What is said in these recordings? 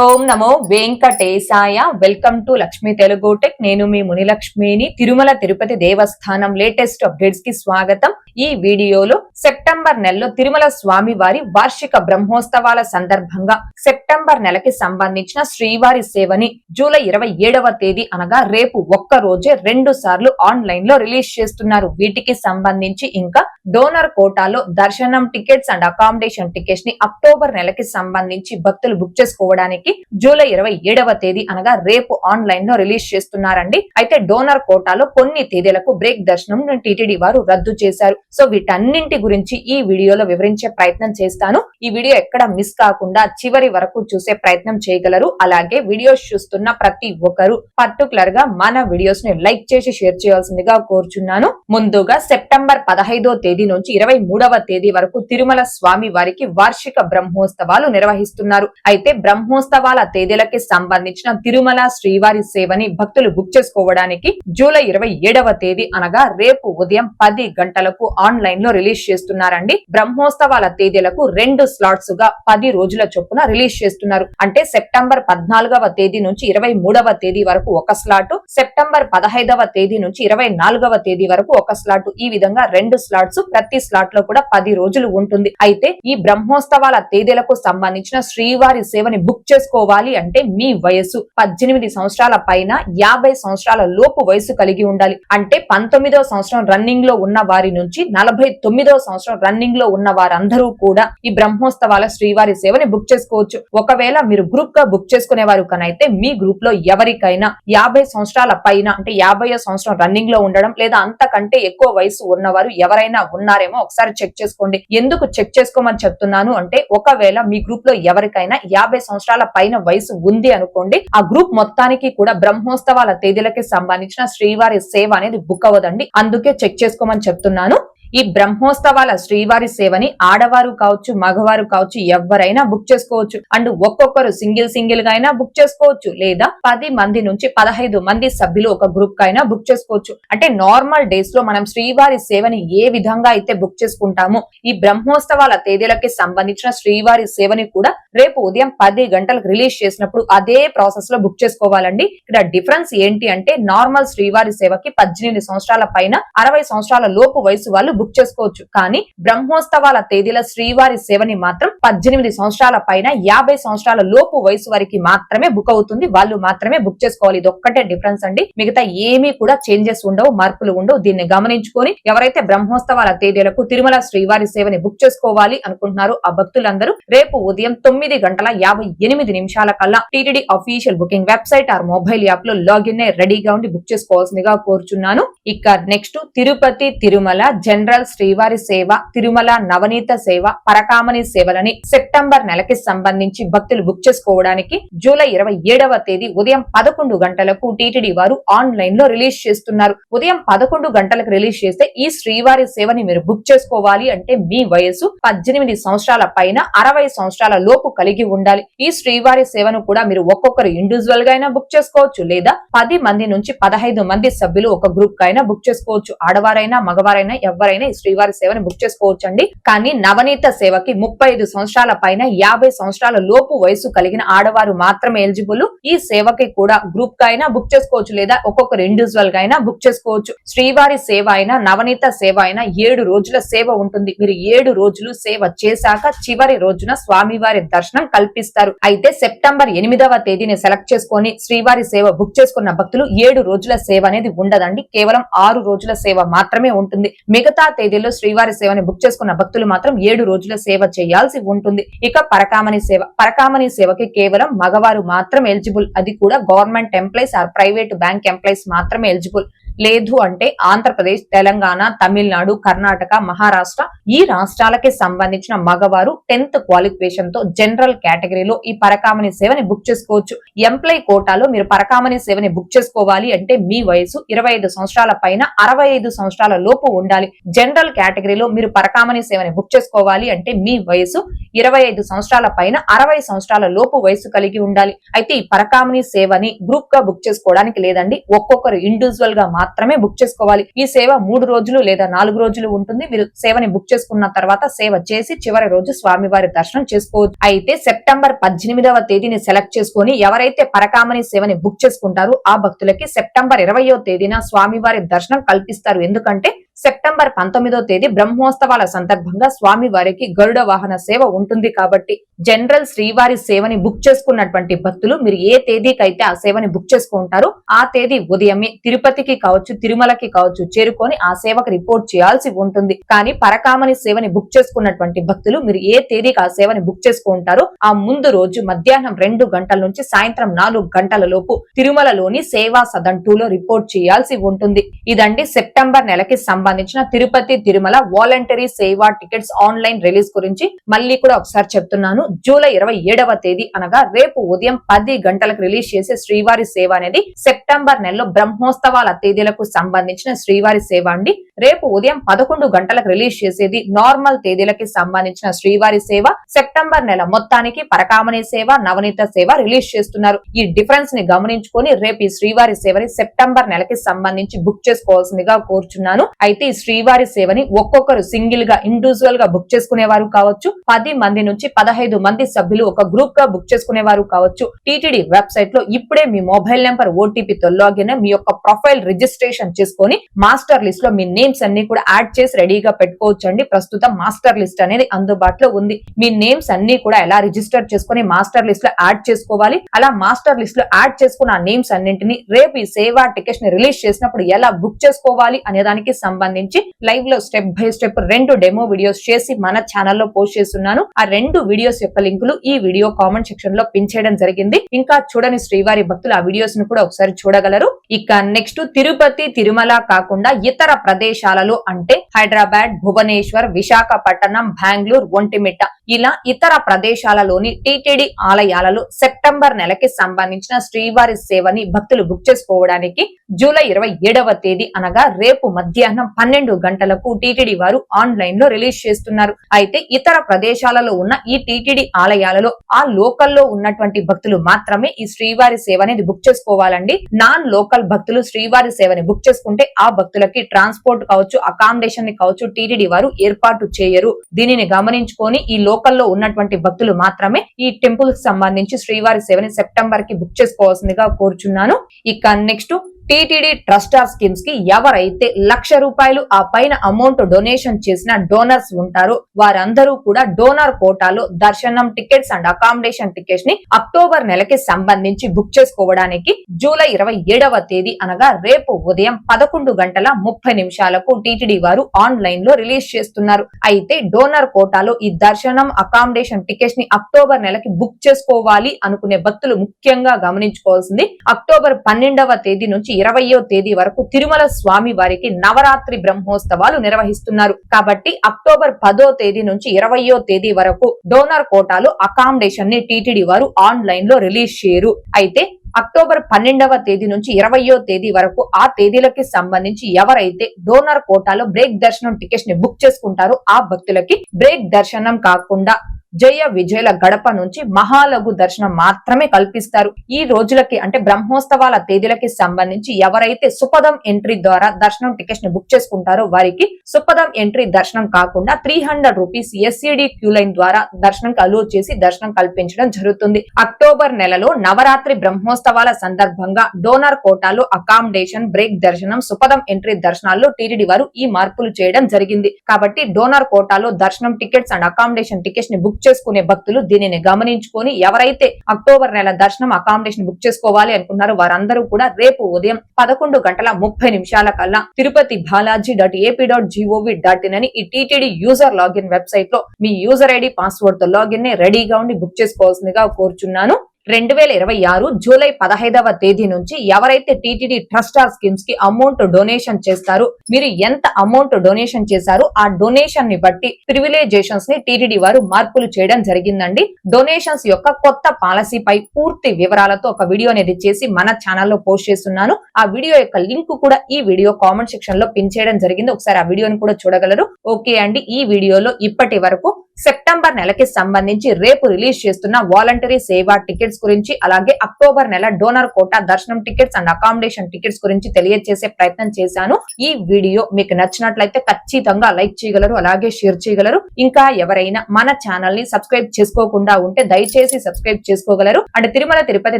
Om Namo Venkatesaya. Welcome to Lakshmi Telugu tech. నేను మీ మునిలక్ష్మిని. తిరుమల తిరుపతి దేవస్థానం latest updates కి స్వాగతం. ఈ వీడియోలో సెప్టెంబర్ నెలలో తిరుమల స్వామి వారి వార్షిక బ్రహ్మోత్సవాల సందర్భంగా సెప్టెంబర్ నెలకి సంబంధించిన శ్రీవారి సేవని జూలై 27వ తేదీ అనగా రేపు ఒక్క రోజే 2 సార్లు ఆన్లైన్ లో రిలీజ్ చేస్తున్నారు. వీటికి సంబంధించి ఇంకా డోనర్ కోటాలో దర్శనం టికెట్స్ అండ్ అకామిడేషన్ టికెట్స్ ని అక్టోబర్ నెలకి సంబంధించి భక్తులు బుక్ చేసుకోవడానికి జూలై 27వ తేదీ అనగా రేపు ఆన్లైన్ లో రిలీజ్ చేస్తున్నారండి. అయితే డోనర్ కోటాలో కొన్ని తేదీలకు బ్రేక్ దర్శనం టీటీడీ వారు రద్దు చేశారు. సో వీటన్నింటి గురించి ఈ వీడియోలో వివరించే ప్రయత్నం చేస్తాను. ఈ వీడియో ఎక్కడ మిస్ కాకుండా చివరి వరకు చూసే ప్రయత్నం చేయగలరు. అలాగే వీడియోస్ చూస్తున్న ప్రతి ఒక్కరు పర్టికులర్ గా మన వీడియోస్ ని లైక్ చేసి షేర్ చేయాల్సిందిగా కోరుచున్నాను. ముందుగా సెప్టెంబర్ 15వ తేదీ నుంచి 23వ తేదీ వరకు తిరుమల స్వామి వారికి వార్షిక బ్రహ్మోత్సవాలు నిర్వహిస్తున్నారు. అయితే బ్రహ్మోత్సవాల తేదీలకి సంబంధించిన తిరుమల శ్రీవారి సేవని భక్తులు బుక్ చేసుకోవడానికి జూలై 27వ తేదీ అనగా రేపు ఉదయం 10 గంటలకు ఆన్లైన్ లో రిలీజ్ చేస్తున్నారండి. బ్రహ్మోత్సవాల తేదీలకు 2 స్లాట్స్ గా 10 రోజుల చొప్పున రిలీజ్ చేస్తున్నారు. అంటే సెప్టెంబర్ 14వ తేదీ నుంచి 23వ తేదీ వరకు ఒక స్లాట్, సెప్టెంబర్ 15వ తేదీ నుంచి 24వ తేదీ వరకు ఒక స్లాట్, ఈ విధంగా 2 స్లాట్స్. ప్రతి స్లాట్ లో కూడా 10 రోజులు ఉంటుంది. అయితే ఈ బ్రహ్మోత్సవాల తేదీలకు సంబంధించిన శ్రీవారి సేవని బుక్ చేసుకోవాలి అంటే మీ వయసు 18 సంవత్సరాల పైన 50 సంవత్సరాల లోపు వయసు కలిగి ఉండాలి. అంటే 19వ సంవత్సరం రన్నింగ్ లో ఉన్న వారి నుంచి 49వ సంవత్సరం రన్నింగ్ లో ఉన్న వారందరూ కూడా ఈ బ్రహ్మోత్సవాల శ్రీవారి సేవని బుక్ చేసుకోవచ్చు. ఒకవేళ మీరు గ్రూప్ గా బుక్ చేసుకునే వారు కనైతే మీ గ్రూప్ లో ఎవరికైనా 50 సంవత్సరాల పైన అంటే 50వ సంవత్సరం రన్నింగ్ లో ఉండడం లేదా అంతకంటే ఎక్కువ వయసు ఉన్నవారు ఎవరైనా ఉన్నారేమో ఒకసారి చెక్ చేసుకోండి. ఎందుకు చెక్ చేసుకోమని చెప్తున్నాను అంటే ఒకవేళ మీ గ్రూప్ లో ఎవరికైనా 50 సంవత్సరాల పైన వయసు ఉంది అనుకోండి, ఆ గ్రూప్ మొత్తానికి కూడా బ్రహ్మోత్సవాల తేదీలకి సంబంధించిన శ్రీవారి సేవ అనేది బుక్ అవ్వదండి. అందుకే చెక్ చేసుకోమని చెప్తున్నాను. ఈ బ్రహ్మోత్సవాల శ్రీవారి సేవని ఆడవారు కావచ్చు, మగవారు కావచ్చు, ఎవరైనా బుక్ చేసుకోవచ్చు. అండ్ ఒక్కొక్కరు సింగిల్ గా అయినా బుక్ చేసుకోవచ్చు, లేదా 10 మంది నుంచి 15 మంది సభ్యులు ఒక గ్రూప్ గా అయినా బుక్ చేసుకోవచ్చు. అంటే నార్మల్ డేస్ లో మనం శ్రీవారి సేవని ఏ విధంగా అయితే బుక్ చేసుకుంటామో ఈ బ్రహ్మోత్సవాల తేదీలకి సంబంధించిన శ్రీవారి సేవని కూడా రేపు ఉదయం 10 గంటలకు రిలీజ్ చేసినప్పుడు అదే ప్రాసెస్ లో బుక్ చేసుకోవాలండి. ఇక్కడ డిఫరెన్స్ ఏంటి అంటే నార్మల్ శ్రీవారి సేవకి 18 సంవత్సరాల పైన 60 సంవత్సరాల లోపు వయసు వాళ్ళు బుక్ చేసుకోవచ్చు. కానీ బ్రహ్మోత్సవాల తేదీల శ్రీవారి సేవని మాత్రం 18 సంవత్సరాల పైన 50 సంవత్సరాల లోపు వయసు వారికి మాత్రమే బుక్ అవుతుంది. వాళ్ళు మాత్రమే బుక్ చేసుకోవాలి. ఇది ఒక్కటే డిఫరెన్స్ అండి. మిగతా ఏమీ కూడా చేంజెస్ ఉండవు, మార్పులు ఉండవు. దీన్ని గమనించుకొని ఎవరైతే బ్రహ్మోత్సవాల తేదీలకు తిరుమల శ్రీవారి సేవని బుక్ చేసుకోవాలి అనుకుంటున్నారో ఆ భక్తులందరూ రేపు ఉదయం 9:58 కల్లా TTD official booking website or mobile app లో లాగిన్ అయి రెడీగా ఉండి బుక్ చేసుకోవాల్సిందిగా కోరుచున్నాను. ఇక నెక్స్ట్ తిరుపతి తిరుమల జనరల్ శ్రీవారి సేవ, తిరుమల నవనీత సేవ, పరకామణి సేవలని సెప్టెంబర్ నెలకి సంబంధించి భక్తులు బుక్ చేసుకోవడానికి జూలై 27వ తేదీ ఉదయం 11 గంటలకు టీటీడీ వారు ఆన్లైన్ లో రిలీజ్ చేస్తున్నారు. ఉదయం 11 గంటలకు రిలీజ్ చేస్తే ఈ శ్రీవారి సేవని మీరు బుక్ చేసుకోవాలి అంటే మీ వయసు 18 సంవత్సరాల పైన 60 సంవత్సరాల లోపు కలిగి ఉండాలి. ఈ శ్రీవారి సేవను కూడా మీరు ఒక్కొక్కరు ఇండివిజువల్ గా అయినా బుక్ చేసుకోవచ్చు, లేదా 10 మంది నుంచి 15 మంది సభ్యులు ఒక గ్రూప్ గా అయినా బుక్ చేసుకోవచ్చు. ఆడవారైనా మగవారైనా ఎవరైనా ఈ శ్రీవారి సేవని బుక్ చేసుకోవచ్చు అండి. కానీ నవనీత సేవకి 35 సంవత్సరాల పైన 50 సంవత్సరాల లోపు వయసు కలిగిన ఆడవారు మాత్రమే ఎలిజిబుల్. ఈ సేవకి కూడా గ్రూప్ గా అయినా బుక్ చేసుకోవచ్చు, లేదా ఒక్కొక్కరు ఇండివిజువల్ గా అయినా బుక్ చేసుకోవచ్చు. శ్రీవారి సేవ అయినా నవనీత సేవ అయినా 7 రోజుల సేవ ఉంటుంది. మీరు 7 రోజులు సేవ చేశాక చివరి రోజున స్వామివారి దర్శనం కల్పిస్తారు. అయితే సెప్టెంబర్ 8వ తేదీని సెలెక్ట్ చేసుకొని శ్రీవారి సేవ బుక్ చేసుకున్న భక్తులు 7 రోజుల సేవ అనేది ఉండదండి. కేవలం 6 రోజుల సేవ మాత్రమే ఉంటుంది. మిగతా తేదీలో శ్రీవారి సేవని బుక్ చేసుకున్న భక్తులు మాత్రం 7 రోజుల సేవ చేయాల్సి ఉంటుంది. ఇక పరకామణి సేవకి కేవలం మగవారు మాత్రం ఎలిజిబుల్. అది కూడా government employees or private bank employees మాత్రమే ఎలిజిబుల్. లేదు అంటే ఆంధ్రప్రదేశ్, తెలంగాణ, తమిళనాడు, కర్ణాటక, మహారాష్ట్ర ఈ రాష్ట్రాలకి సంబంధించిన మగవారు 10th క్వాలిఫికేషన్ తో జనరల్ కేటగిరీలో ఈ పరకామణి సేవని బుక్ చేసుకోవచ్చు. ఎంప్లాయీ కోటాలో మీరు పరకామణి సేవని బుక్ చేసుకోవాలి అంటే మీ వయసు 25 సంవత్సరాల పైన 65 సంవత్సరాల లోపు ఉండాలి. జనరల్ కేటగిరీలో మీరు పరకామణి సేవని బుక్ చేసుకోవాలి అంటే మీ వయసు 25 సంవత్సరాల పైన 60 సంవత్సరాల లోపు వయసు కలిగి ఉండాలి. అయితే ఈ పరకామణి సేవని గ్రూప్ గా బుక్ చేసుకోవడానికి లేదండి, ఒక్కొక్కరు ఇండివిజువల్ గా మాత్రమే బుక్ చేసుకోవాలి. ఈ సేవ 3 రోజులు లేదా 4 రోజులు ఉంటుంది. మీరు సేవని బుక్ చేసుకున్న తర్వాత సేవ చేసి చివరి రోజు స్వామివారి దర్శనం చేసుకోవచ్చు. అయితే సెప్టెంబర్ 18వ తేదీని సెలెక్ట్ చేసుకుని ఎవరైతే పరకామణి సేవని బుక్ చేసుకుంటారో ఆ భక్తులకి సెప్టెంబర్ 20వ తేదీన స్వామివారి దర్శనం కల్పిస్తారు. ఎందుకంటే సెప్టెంబర్ 19వ తేదీ బ్రహ్మోత్సవాల సందర్భంగా స్వామి వారికి గరుడ వాహన సేవ ఉంటుంది. కాబట్టి జనరల్ శ్రీవారి సేవని బుక్ చేసుకున్నటువంటి భక్తులు మీరు ఏ తేదీకైతే ఆ సేవని బుక్ చేసుకుంటారో ఆ తేదీ ఉదయమే తిరుపతికి కావచ్చు, తిరుమలకి కావచ్చు చేరుకొని ఆ సేవకు రిపోర్ట్ చేయాల్సి ఉంటుంది. కానీ పరకామణి సేవని బుక్ చేసుకున్నటువంటి భక్తులు మీరు ఏ తేదీకి ఆ సేవని బుక్ చేసుకుంటారో ఆ ముందు రోజు మధ్యాహ్నం 2 గంటల నుంచి సాయంత్రం 4 గంటల లోపు తిరుమలలోని సేవా సదన్ 2లో రిపోర్ట్ చేయాల్సి ఉంటుంది. ఇదండి సెప్టెంబర్ నెలకి సంబంధించిన తిరుపతి తిరుమల వాలంటరీ సేవా టికెట్స్ ఆన్లైన్ రిలీజ్ గురించి మళ్ళీ కూడా ఒకసారి చెప్తున్నాను. జూలై 27వ తేదీ అనగా రేపు ఉదయం 10 గంటలకు రిలీజ్ చేసే శ్రీవారి సేవ అనేది సెప్టెంబర్ నెలలో బ్రహ్మోత్సవాల తేదీలకు సంబంధించిన శ్రీవారి సేవ అండి. రేపు ఉదయం 11 గంటలకు రిలీజ్ చేసేది నార్మల్ తేదీలకి సంబంధించిన శ్రీవారి సేవ. సెప్టెంబర్ నెల మొత్తానికి పరకామణి సేవ, నవనీత సేవ రిలీజ్ చేస్తున్నారు. ఈ డిఫరెన్స్ ని గమనించుకొని రేపు ఈ శ్రీవారి సేవని సెప్టెంబర్ నెలకి సంబంధించి బుక్ చేసుకోవాల్సిందిగా కోరుచున్నాను. అయితే ఈ శ్రీవారి సేవని ఒక్కొక్కరు సింగిల్ గా ఇండివిజువల్ గా బుక్ చేసుకునేవారు కావచ్చు, 10 మంది నుంచి 15 మంది సభ్యులు ఒక గ్రూప్ గా బుక్ చేసుకునేవారు కావచ్చు. టీటీడీ వెబ్సైట్ లో ఇప్పుడే మీ మొబైల్ నెంబర్ ఓటీపీతో లాగిన్ మీ యొక్క ప్రొఫైల్ రిజిస్ట్రేషన్ చేసుకుని మాస్టర్ లిస్ట్ లో మీ నేమ్స్ అన్ని కూడా యాడ్ చేసి రెడీగా పెట్టుకోవచ్చు అండి. ప్రస్తుతం మాస్టర్ లిస్ట్ అనేది అందుబాటులో ఉంది. మీ నేమ్స్ అన్ని కూడా ఎలా రిజిస్టర్ చేసుకుని మాస్టర్ లిస్ట్ లో యాడ్ చేసుకోవాలి, అలా మాస్టర్ లిస్ట్ లో యాడ్ చేసుకున్న నేమ్స్ అన్నింటినీ రేపు ఈ సేవా టికెట్స్ ని రిలీజ్ చేసినప్పుడు ఎలా బుక్ చేసుకోవాలి అనే దానికి సంబంధించి లైవ్ లో step by step 2 demo videos చేసి మన ఛానల్లో పోస్ట్ చేస్తున్నాను. ఆ 2 వీడియోస్ యొక్క లింకులు ఈ వీడియో కామెంట్ సెక్షన్ లో పిన్ చేయడం జరిగింది. ఇంకా చూడని శ్రీవారి భక్తులు ఆ వీడియోస్ ను కూడా ఒకసారి చూడగలరు. ఇక నెక్స్ట్ తిరుపతి తిరుమల కాకుండా ఇతర ప్రదేశాలలో అంటే హైదరాబాద్, భువనేశ్వర్, విశాఖపట్నం, బెంగళూరు, ఒంటిమిట్ట ఇలా ఇతర ప్రదేశాలలోని టీటీడీ ఆలయాలలో సెప్టెంబర్ నెలకి సంబంధించిన శ్రీవారి సేవని భక్తులు బుక్ చేసుకోవడానికి జూలై 27వ తేదీ అనగా రేపు మధ్యాహ్నం 12 గంటలకు టీటీడీ వారు ఆన్లైన్ లో రిలీజ్ చేస్తున్నారు. అయితే ఇతర ప్రదేశాలలో ఉన్న ఈ టీటీడీ ఆలయాలలో ఆ లోకల్లో ఉన్నటువంటి భక్తులు మాత్రమే ఈ శ్రీవారి సేవ అనేది బుక్ చేసుకోవాలండి. నాన్ లోకల్ భక్తులు శ్రీవారి సేవని బుక్ చేసుకుంటే ఆ భక్తులకి ట్రాన్స్పోర్ట్ కావచ్చు, అకామిడేషన్ ని కావచ్చు టీటీడీ వారు ఏర్పాటు చేయరు. దీనిని గమనించుకొని ఈ లోకల్లో ఉన్నటువంటి భక్తులు మాత్రమే ఈ టెంపుల్ కి సంబంధించి శ్రీవారి సేవని సెప్టెంబర్ కి బుక్ చేసుకోవాల్సిందిగా కోరుచున్నాను. ఇక నెక్స్ట్ టీటీడీ ట్రస్టార్ స్కీమ్స్ కి ఎవరైతే ₹1,00,000 ఆ పైన అమౌంట్ డొనేషన్ చేసిన డోనర్స్ ఉంటారో వారందరూ కూడా డోనర్ కోటాలో దర్శనం టికెట్స్ అండ్ అకామిడేషన్ టికెట్స్ ని అక్టోబర్ నెలకి సంబంధించి బుక్ చేసుకోవడానికి జూలై 27వ తేదీ అనగా రేపు ఉదయం 11:30 టీటీడీ వారు ఆన్లైన్ లో రిలీజ్ చేస్తున్నారు. అయితే డోనర్ కోటాలో ఈ దర్శనం అకామిడేషన్ టికెట్స్ ని అక్టోబర్ నెలకి బుక్ చేసుకోవాలి అనుకునే భక్తులు ముఖ్యంగా గమనించుకోవాల్సింది అక్టోబర్ 12వ తేదీ నుంచి 20వ తేదీ వరకు తిరుమల స్వామి వారికి నవరాత్రి బ్రహ్మోత్సవాలు నిర్వహిస్తున్నారు. కాబట్టి అక్టోబర్ 10వ తేదీ నుంచి 20వ తేదీ వరకు డోనర్ కోటాలో అకామిడేషన్ ని టీటీడీ వారు ఆన్లైన్ లో రిలీజ్ చేయరు. అయితే అక్టోబర్ 12వ తేదీ నుంచి 20వ తేదీ వరకు ఆ తేదీలకి సంబంధించి ఎవరైతే డోనర్ కోటాలో బ్రేక్ దర్శనం టికెట్స్ ని బుక్ చేసుకుంటారో ఆ భక్తులకి బ్రేక్ దర్శనం కాకుండా జయ విజయల గడప నుంచి మహాలఘు దర్శనం మాత్రమే కల్పిస్తారు. ఈ రోజులకి అంటే బ్రహ్మోత్సవాల తేదీలకి సంబంధించి ఎవరైతే సుపదం ఎంట్రీ ద్వారా దర్శనం టికెట్స్ ని బుక్ చేసుకుంటారో వారికి సుపదం ఎంట్రీ దర్శనం కాకుండా ₹300 ఎస్సీడీ క్యూ లైన్ ద్వారా దర్శనం అలో చేసి దర్శనం కల్పించడం జరుగుతుంది. అక్టోబర్ నెలలో నవరాత్రి బ్రహ్మోత్సవాల సందర్భంగా డోనర్ కోటాలో అకామిడేషన్, బ్రేక్ దర్శనం, సుపదం ఎంట్రీ దర్శనాల్లో టీటీడీ వారు ఈ మార్పులు చేయడం జరిగింది. కాబట్టి డోనర్ కోటాలో దర్శనం టికెట్స్ అండ్ అకామిడేషన్ టికెట్స్ ని బుక్ చేసుకునే భక్తులు దీనిని గమనించుకొని ఎవరైతే అక్టోబర్ నెల దర్శనం అకామిడేషన్ బుక్ చేసుకోవాలి అనుకున్నారో వారందరూ కూడా రేపు ఉదయం 11:30 కల్లా తిరుపతి balaji.ap.gov.in అని ఈ టీటీడీ యూజర్ లాగిన్ వెబ్సైట్ లో మీ యూజర్ ఐడి పాస్వర్డ్ తో లాగిన్ రెడీగా ఉండి బుక్ చేసుకోవాల్సిందిగా కోరుచున్నాను. 2026 జూలై 15వ తేదీ నుంచి ఎవరైతే టీటీడీ ట్రస్టార్ స్కీమ్స్ కి అమౌంట్ డొనేషన్ చేస్తారో మీరు ఎంత అమౌంట్ డొనేషన్ చేశారో ఆ డొనేషన్ ని బట్టి ప్రివిలేజేషన్స్ ని టీటీడీ వారు మార్పులు చేయడం జరిగిందండి. డొనేషన్స్ యొక్క కొత్త పాలసీపై పూర్తి వివరాలతో ఒక వీడియో అనేది చేసి మన ఛానల్లో పోస్ట్ చేస్తున్నాను. ఆ వీడియో యొక్క లింక్ కూడా ఈ వీడియో కామెంట్ సెక్షన్ లో పిన్ చేయడం జరిగింది. ఒకసారి ఆ వీడియోని కూడా చూడగలరు. ఓకే అండి, ఈ వీడియోలో ఇప్పటి వరకు సెప్టెంబర్ నెలకి సంబంధించి రేపు రిలీజ్ చేస్తున్న వాలంటరీ సేవా టికెట్స్ గురించి, అలాగే అక్టోబర్ నెల డోనర్ కోటా దర్శనం టికెట్స్ అండ్ అకామిడేషన్ టికెట్స్ గురించి తెలియజేసే ప్రయత్నం చేశాను. ఈ వీడియో మీకు నచ్చినట్లయితే ఖచ్చితంగా లైక్ చేయగలరు, అలాగే షేర్ చేయగలరు. ఇంకా ఎవరైనా మన ఛానల్ ని సబ్స్క్రైబ్ చేసుకోకుండా ఉంటే దయచేసి సబ్స్క్రైబ్ చేసుకోగలరు. అండ్ తిరుమల తిరుపతి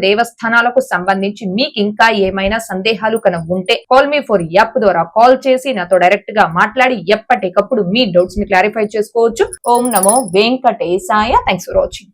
దేవస్థానాలకు సంబంధించి మీకు ఇంకా ఏమైనా సందేహాలు కనుక ఉంటే కాల్ మీ ఫర్ యాప్ ద్వారా కాల్ చేసి నాతో డైరెక్ట్ గా మాట్లాడి ఎప్పటికప్పుడు మీ డౌట్స్ ని క్లారిఫై చేసుకోవచ్చు. ఓం నమో వెంకటేశాయ. Thanks for watching.